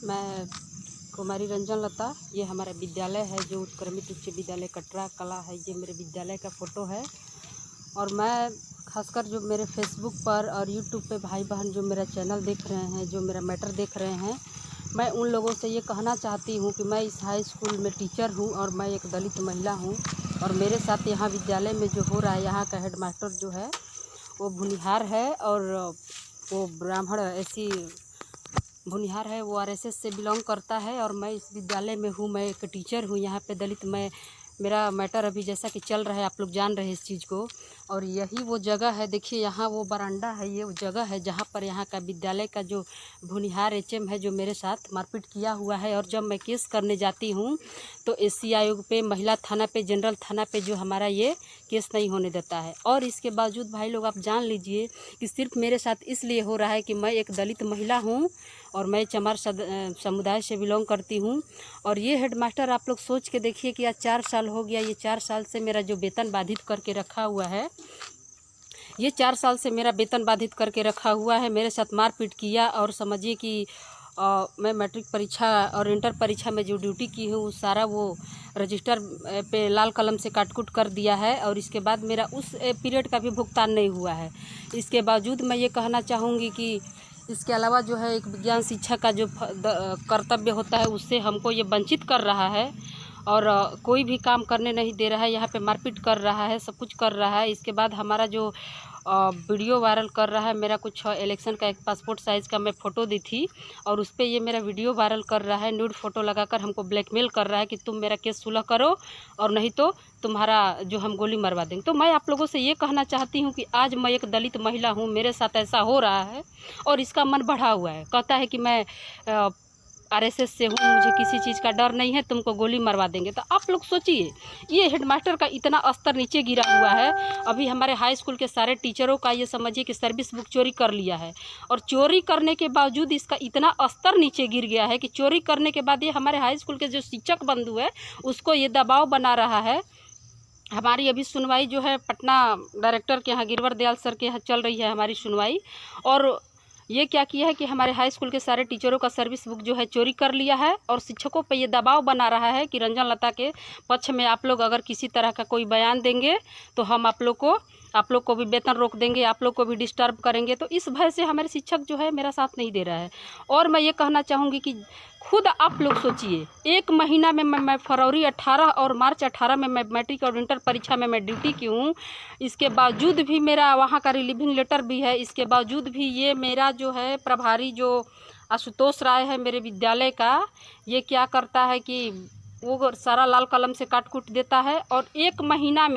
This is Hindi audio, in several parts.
मैं कुमारी रंजन लता, ये हमारा विद्यालय है जो उत्क्रमित उच्च विद्यालय कटरा कला है। ये मेरे विद्यालय का फ़ोटो है। और मैं खासकर जो मेरे फेसबुक पर और यूट्यूब पे भाई बहन जो मेरा चैनल देख रहे हैं, जो मेरा मैटर देख रहे हैं, मैं उन लोगों से ये कहना चाहती हूँ कि मैं इस हाई स्कूल में टीचर हूँ और मैं एक दलित महिला हूँ। और मेरे साथ यहाँ विद्यालय में जो हो रहा है, यहाँ का हेडमास्टर जो है वो भुनिहार है और वो ब्राह्मण ऐसी भुनिहार है, वो आरएसएस से बिलोंग करता है। और मैं इस विद्यालय में हूँ, मैं एक टीचर हूँ यहाँ पे दलित। मेरा मैटर अभी जैसा कि चल रहा है, आप लोग जान रहे हैं इस चीज़ को। और यही वो जगह है, देखिए यहाँ वो बरांडा है, ये वो जगह है जहाँ पर यहाँ का विद्यालय का जो भुनिहार एचएम है जो मेरे साथ मारपीट किया हुआ है। और जब मैं केस करने जाती हूँ तो एससी आयोग पे, महिला थाना पे, जनरल थाना पे जो हमारा ये केस नहीं होने देता है। और इसके बावजूद भाई लोग आप जान लीजिए कि सिर्फ मेरे साथ इसलिए हो रहा है कि मैं एक दलित महिला हूँ और मैं चमार समुदाय से बिलोंग करती हूँ। और ये हेडमास्टर आप लोग सोच के देखिए कि आज 4 साल हो गया, ये 4 साल से मेरा जो वेतन बाधित करके रखा हुआ है, ये 4 साल से मेरा वेतन बाधित करके रखा हुआ है। मेरे साथ मारपीट किया। और समझिए कि मैं मैट्रिक परीक्षा और इंटर परीक्षा में जो ड्यूटी की हूँ सारा वो रजिस्टर पे लाल कलम से काट-कूट कर दिया है। और इसके बाद मेरा उस पीरियड का भी भुगतान नहीं हुआ है। इसके बावजूद मैं ये कहना चाहूँगी कि इसके अलावा जो है एक विज्ञान शिक्षा का जो कर्तव्य होता है उससे हमको ये वंचित कर रहा है। और कोई भी काम करने नहीं दे रहा है, यहाँ पे मारपीट कर रहा है, सब कुछ कर रहा है। इसके बाद हमारा जो वीडियो वायरल कर रहा है, मेरा कुछ इलेक्शन का एक पासपोर्ट साइज़ का मैं फ़ोटो दी थी और उस पर ये मेरा वीडियो वायरल कर रहा है, न्यूड फ़ोटो लगाकर हमको ब्लैकमेल कर रहा है कि तुम मेरा केस सुलह करो और नहीं तो तुम्हारा जो हम गोली मरवा देंगे। तो मैं आप लोगों से ये कहना चाहती हूँ कि आज मैं एक दलित महिला हूँ, मेरे साथ ऐसा हो रहा है और इसका मन बढ़ा हुआ है। कहता है कि मैं आरएसएस से हूँ, मुझे किसी चीज़ का डर नहीं है, तुमको गोली मरवा देंगे। तो आप लोग सोचिए, ये हेडमास्टर का इतना स्तर नीचे गिरा हुआ है। अभी हमारे हाई स्कूल के सारे टीचरों का ये समझिए कि सर्विस बुक चोरी कर लिया है। और चोरी करने के बावजूद इसका इतना स्तर नीचे गिर गया है कि चोरी करने के बाद ये हमारे हाई स्कूल के जो शिक्षक बंधु है उसको ये दबाव बना रहा है। हमारी अभी सुनवाई जो है पटना डायरेक्टर के यहाँ, गिरवर दयाल सर के यहाँ चल रही है हमारी सुनवाई। और ये क्या किया है कि हमारे हाई स्कूल के सारे टीचरों का सर्विस बुक जो है चोरी कर लिया है और शिक्षकों पे ये दबाव बना रहा है कि रंजन लता के पक्ष में आप लोग अगर किसी तरह का कोई बयान देंगे तो हम आप लोग को भी वेतन रोक देंगे, आप लोग को भी डिस्टर्ब करेंगे। तो इस भय से हमारे शिक्षक जो है मेरा साथ नहीं दे रहा है। और मैं ये कहना चाहूँगी कि खुद आप लोग सोचिए, 1 महीना में मैं फरवरी 18 और मार्च 18 में मैं मैट्रिक और इंटर परीक्षा में मैं ड्यूटी की हूँ। इसके बावजूद भी मेरा वहाँ का रिलीविंग लेटर भी है। इसके बावजूद भी ये मेरा जो है प्रभारी जो आशुतोष राय है मेरे विद्यालय का, ये क्या करता है कि वो सारा लाल कलम से काट-कूट देता है। और 1 महीना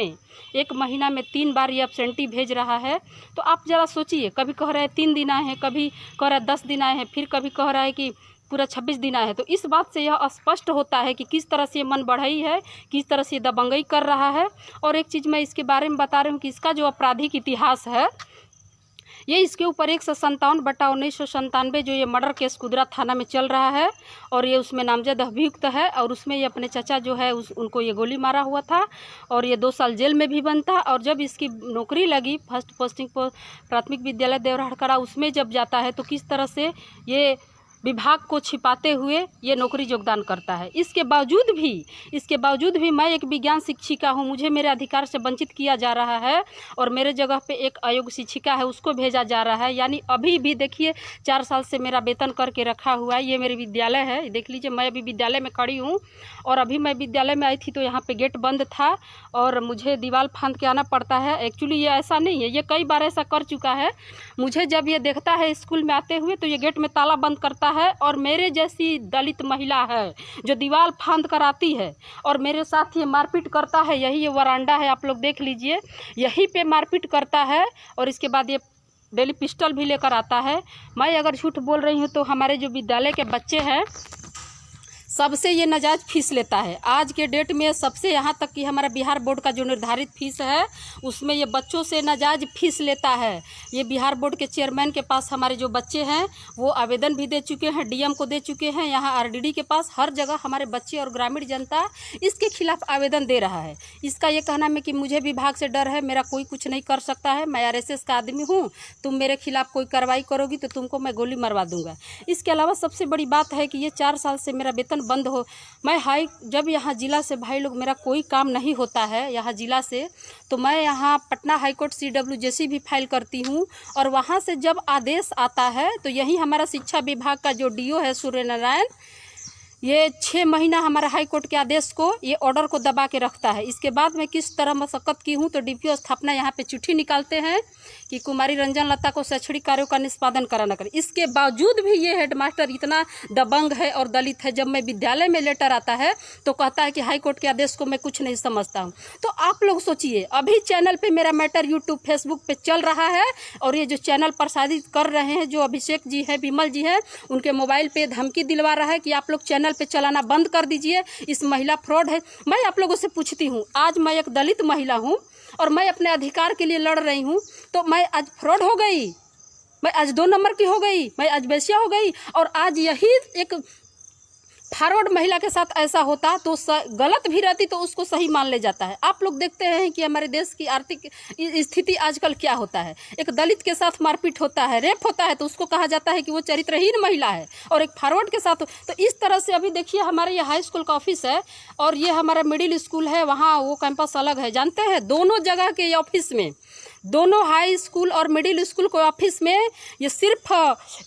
में 3 बार ये एब्सेंटी भेज रहा है। तो आप ज़रा सोचिए, कभी कह रहा है 3 दिन आए हैं, कभी कह रहा है 10 दिन आए हैं, फिर कभी कह रहा है कि पूरा 26 दिन आए हैं। तो इस बात से यह स्पष्ट होता है कि किस तरह से ये मन बढ़ई है, किस तरह से दबंगई कर रहा है। और एक चीज़ मैं इसके बारे में बता रही हूँ कि इसका जो आपराधिक इतिहास है, ये इसके ऊपर 157/1997 जो ये मर्डर केस कुदरा थाना में चल रहा है और ये उसमें नामजद अभियुक्त है। और उसमें ये अपने चाचा जो है उनको ये गोली मारा हुआ था और ये 2 साल जेल में भी बंद था। और जब इसकी नौकरी लगी फर्स्ट पोस्टिंग प्राथमिक विद्यालय देवराहड़करा, उसमें जब जाता है तो किस तरह से ये विभाग को छिपाते हुए ये नौकरी योगदान करता है। इसके बावजूद भी मैं एक विज्ञान शिक्षिका हूँ, मुझे मेरे अधिकार से वंचित किया जा रहा है और मेरे जगह पे एक अयोग्य शिक्षिका है उसको भेजा जा रहा है। यानी अभी भी देखिए 4 साल से मेरा वेतन करके रखा हुआ है। ये मेरे विद्यालय है, देख लीजिए, मैं अभी विद्यालय में खड़ी हूँ। और अभी मैं विद्यालय में आई थी तो यहाँ पर गेट बंद था और मुझे दीवार फांद के आना पड़ता है। एक्चुअली ये ऐसा नहीं है, ये कई बार ऐसा कर चुका है। मुझे जब ये देखता है स्कूल में आते हुए तो ये गेट में ताला बंद करता है। और मेरे जैसी दलित महिला है जो दीवार फांद कर आती है और मेरे साथ ये मारपीट करता है। यही ये वरांडा है, आप लोग देख लीजिए, यहीं पे मारपीट करता है। और इसके बाद ये डेली पिस्टल भी लेकर आता है। मैं अगर झूठ बोल रही हूँ तो हमारे जो विद्यालय के बच्चे हैं सबसे ये नाजायज़ फीस लेता है। आज के डेट में सबसे, यहाँ तक कि हमारा बिहार बोर्ड का जो निर्धारित फीस है उसमें ये बच्चों से नाजायज़ फीस लेता है। ये बिहार बोर्ड के चेयरमैन के पास हमारे जो बच्चे हैं वो आवेदन भी दे चुके हैं, डीएम को दे चुके हैं, यहाँ आरडीडी के पास, हर जगह हमारे बच्चे और ग्रामीण जनता इसके खिलाफ आवेदन दे रहा है। इसका ये कहना है कि मुझे विभाग से डर है, मेरा कोई कुछ नहीं कर सकता है, मैं आरएसएस का आदमी हूँ, तुम मेरे खिलाफ कोई कार्रवाई करोगी तो तुमको मैं गोली मरवा दूंगा। इसके अलावा सबसे बड़ी बात है कि ये 4 साल से मेरा वेतन बंद हो, मैं जब यहाँ ज़िला से भाई लोग मेरा कोई काम नहीं होता है यहाँ ज़िला से, तो मैं यहाँ पटना हाईकोर्ट CWJC भी फाइल करती हूँ, और वहाँ से जब आदेश आता है तो यही हमारा शिक्षा विभाग का जो DO है सूर्य नारायण, ये 6 महीना हमारा हाई कोर्ट के आदेश को, ये ऑर्डर को दबा के रखता है। इसके बाद मैं किस तरह मशक्क़त की हूँ तो DPO स्थापना यहाँ पे चिट्ठी निकालते हैं कि कुमारी रंजन लता को शैक्षणिक कार्यों का निष्पादन कराना करें। इसके बावजूद भी ये हेडमास्टर इतना दबंग है और दलित है, जब मैं विद्यालय में लेटर आता है तो कहता है कि हाई कोर्ट के आदेश को मैं कुछ नहीं समझता हूँ। तो आप लोग सोचिए, अभी चैनल पे मेरा मैटर यूट्यूब फेसबुक पे चल रहा है, और ये जो चैनल प्रसारित कर रहे हैं जो अभिषेक जी हैं, विमल जी हैं, उनके मोबाइल पे धमकी दिलवा रहा है कि आप लोग चैनल पे चलाना बंद कर दीजिए, इस महिला फ्रॉड है। मैं आप लोगों से पूछती हूँ, आज मैं एक दलित महिला हूँ और मैं अपने अधिकार के लिए लड़ रही हूँ, तो मैं आज फ्रॉड हो गई, मैं आज 2 नंबर की हो गई, मैं आज बेसिया हो गई, और आज यही एक फॉरवर्ड महिला के साथ ऐसा होता तो गलत भी रहती तो उसको सही मान ले जाता है। आप लोग देखते हैं कि हमारे देश की आर्थिक स्थिति आजकल क्या होता है, एक दलित के साथ मारपीट होता है, रेप होता है तो उसको कहा जाता है कि वो चरित्रहीन महिला है, और एक फॉरवर्ड के साथ तो इस तरह से अभी देखिए हमारे ये हाई स्कूल का ऑफिस है और ये हमारा मिडिल स्कूल है, वहाँ वो कैंपस अलग है, जानते हैं, दोनों जगह के ऑफिस में, दोनों हाई स्कूल और मिडिल स्कूल के ऑफिस में ये सिर्फ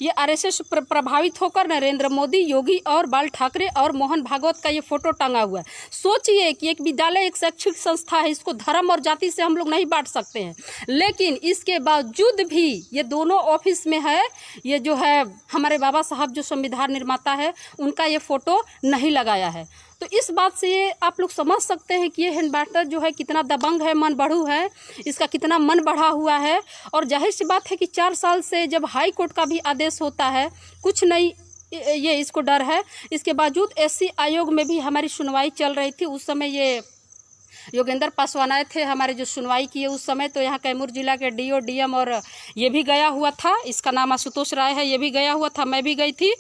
ये आरएसएस प्रभावित होकर नरेंद्र मोदी, योगी और बाल ठाकरे और मोहन भागवत का ये फोटो टांगा हुआ है। सोचिए कि एक विद्यालय एक शैक्षिक संस्था है, इसको धर्म और जाति से हम लोग नहीं बांट सकते हैं, लेकिन इसके बावजूद भी ये दोनों ऑफिस में है, ये जो है हमारे बाबा साहब जो संविधान निर्माता है उनका ये फोटो नहीं लगाया है। तो इस बात से ये आप लोग समझ सकते हैं कि ये हेडमास्टर जो है कितना दबंग है, मन बढ़ू है, इसका कितना मन बढ़ा हुआ है। और जाहिर सी बात है कि 4 साल से जब हाई कोर्ट का भी आदेश होता है कुछ नहीं, ये इसको डर है। इसके बावजूद SC आयोग में भी हमारी सुनवाई चल रही थी, उस समय ये योगेंद्र पासवान आए थे हमारे जो सुनवाई किए उस समय, तो यहाँ कैमूर जिला के DO DM और ये भी गया हुआ था, इसका नाम आशुतोष राय है, ये भी गया हुआ था, मैं भी गई थी।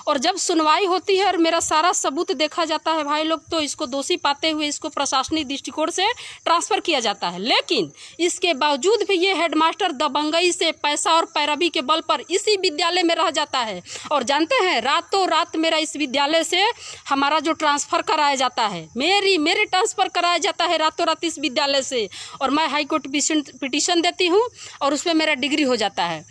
और जब सुनवाई होती है और मेरा सारा सबूत देखा जाता है भाई लोग, तो इसको दोषी पाते हुए इसको प्रशासनिक दृष्टिकोण से ट्रांसफ़र किया जाता है। लेकिन इसके बावजूद भी ये हेडमास्टर दबंगई से, पैसा और पैरवी के बल पर इसी विद्यालय में रह जाता है। और जानते हैं, रातों रात मेरा इस विद्यालय से हमारा जो ट्रांसफ़र कराया जाता है, मेरे ट्रांसफ़र कराया जाता है रातों रात इस विद्यालय से, और मैं हाई कोर्ट पिटीशन देती हूँ और उसमें मेरा डिग्री हो जाता है।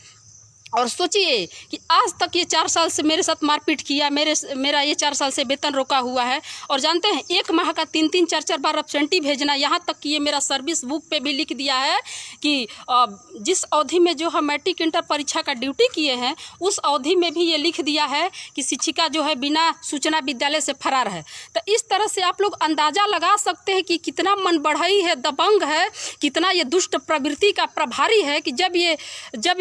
और सोचिए कि आज तक ये 4 साल से मेरे साथ मारपीट किया, मेरा ये 4 साल से वेतन रोका हुआ है। और जानते हैं, 1 माह का 3-3, 4-4 बार एब्सेंटी भेजना, यहाँ तक कि ये मेरा सर्विस बुक पे भी लिख दिया है कि जिस अवधि में जो हम मैट्रिक इंटर परीक्षा का ड्यूटी किए हैं उस अवधि में भी ये लिख दिया है कि शिक्षिका जो है बिना सूचना विद्यालय से फरार है। तो इस तरह से आप लोग अंदाज़ा लगा सकते हैं कि कितना मन बढ़ई है, दबंग है, कितना ये दुष्ट प्रवृत्ति का प्रभारी है कि जब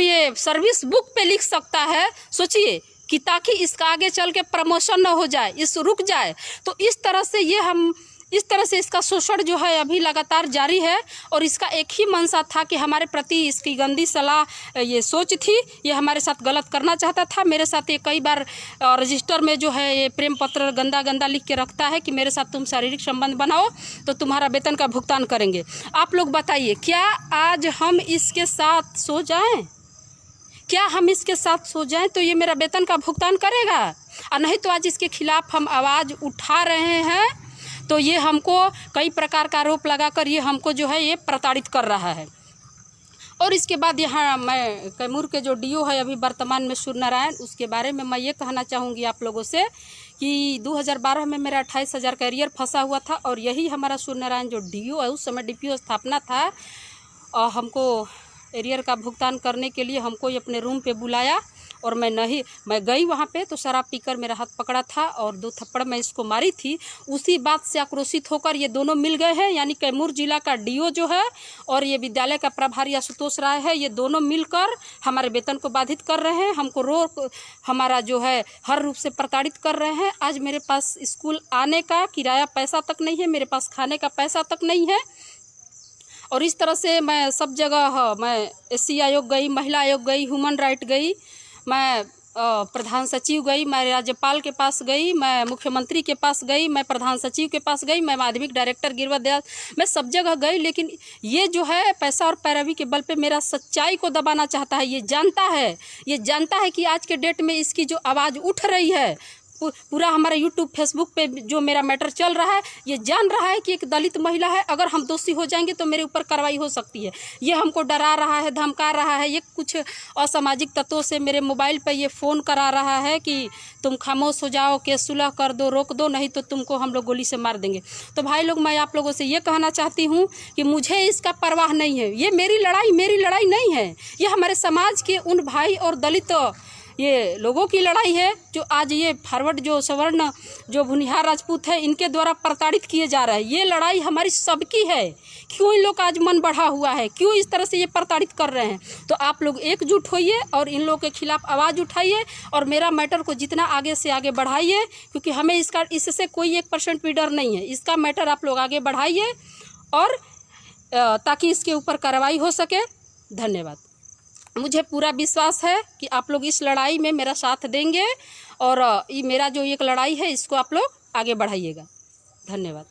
ये सर्विस बुक पे लिख सकता है। सोचिए कि ताकि इसका आगे चल के प्रमोशन न हो जाए, इस रुक जाए। तो इस तरह से इसका शोषण जो है अभी लगातार जारी है। और इसका एक ही मंशा था कि हमारे प्रति इसकी गंदी सलाह, ये सोच थी, ये हमारे साथ गलत करना चाहता था। मेरे साथ ये कई बार रजिस्टर में जो है ये प्रेम पत्र गंदा लिख के रखता है कि मेरे साथ तुम शारीरिक संबंध बनाओ तो तुम्हारा वेतन का भुगतान करेंगे। आप लोग बताइए, क्या आज हम इसके साथ सो जाएं? क्या हम इसके साथ सो जाएं तो ये मेरा वेतन का भुगतान करेगा? और नहीं तो आज इसके खिलाफ हम आवाज़ उठा रहे हैं तो ये हमको कई प्रकार का आरोप लगाकर ये हमको जो है ये प्रताड़ित कर रहा है। और इसके बाद यहाँ मैं कैमूर के जो DO है अभी वर्तमान में सूर्य नारायण, उसके बारे में मैं ये कहना चाहूँगी आप लोगों से कि 2012 में मेरा 28,000 का एरियर फंसा हुआ था। और यही हमारा सूर्य नारायण जो DO है, उस समय DPO स्थापना था, और हमको एरियर का भुगतान करने के लिए हमको अपने रूम पे बुलाया और मैं गई वहाँ पे तो शराब पीकर मेरा हाथ पकड़ा था और 2 थप्पड़ मैं इसको मारी थी। उसी बात से आक्रोशित होकर ये दोनों मिल गए हैं, यानी कैमूर जिला का डीओ जो है और ये विद्यालय का प्रभारी आशुतोष राय है, ये दोनों मिलकर हमारे वेतन को बाधित कर रहे हैं, हमको हमारा जो है हर रूप से प्रताड़ित कर रहे हैं। आज मेरे पास स्कूल आने का किराया पैसा तक नहीं है, मेरे पास खाने का पैसा तक नहीं है। और इस तरह से मैं सब जगह मैं SC आयोग गई, महिला आयोग गई, ह्यूमन राइट गई, मैं प्रधान सचिव गई, मैं राज्यपाल के पास गई, मैं मुख्यमंत्री के पास गई, मैं प्रधान सचिव के पास गई, मैं माध्यमिक डायरेक्टर गिरिवर दयाल, मैं सब जगह गई। लेकिन ये जो है पैसा और पैरवी के बल पे मेरा सच्चाई को दबाना चाहता है। ये जानता है कि आज के डेट में इसकी जो आवाज़ उठ रही है, पूरा हमारा यूट्यूब फेसबुक पे जो मेरा मैटर चल रहा है, ये जान रहा है कि एक दलित महिला है, अगर हम दोषी हो जाएंगे तो मेरे ऊपर कार्रवाई हो सकती है। ये हमको डरा रहा है, धमका रहा है। ये कुछ असामाजिक तत्वों से मेरे मोबाइल पे ये फ़ोन करा रहा है कि तुम खामोश हो जाओ, केस सुलह कर दो, रोक दो, नहीं तो तुमको हम लोग गोली से मार देंगे। तो भाई लोग, मैं आप लोगों से ये कहना चाहती हूँ कि मुझे इसका परवाह नहीं है। ये मेरी लड़ाई नहीं है, ये हमारे समाज के उन भाई और दलित ये लोगों की लड़ाई है जो आज ये फॉरवर्ड जो सवर्ण जो भुनिहार राजपूत है, इनके द्वारा प्रताड़ित किए जा रहे हैं। ये लड़ाई हमारी सबकी है। क्यों इन लोग का आज मन बढ़ा हुआ है, क्यों इस तरह से ये प्रताड़ित कर रहे हैं? तो आप लोग एकजुट होइए और इन लोगों के खिलाफ आवाज़ उठाइए और मेरा मैटर को जितना आगे से आगे बढ़ाइए, क्योंकि हमें इससे कोई 1% भी डर नहीं है। इसका मैटर आप लोग आगे बढ़ाइए और ताकि इसके ऊपर कार्रवाई हो सके। धन्यवाद। मुझे पूरा विश्वास है कि आप लोग इस लड़ाई में मेरा साथ देंगे और ये मेरा जो एक लड़ाई है इसको आप लोग आगे बढ़ाइएगा। धन्यवाद।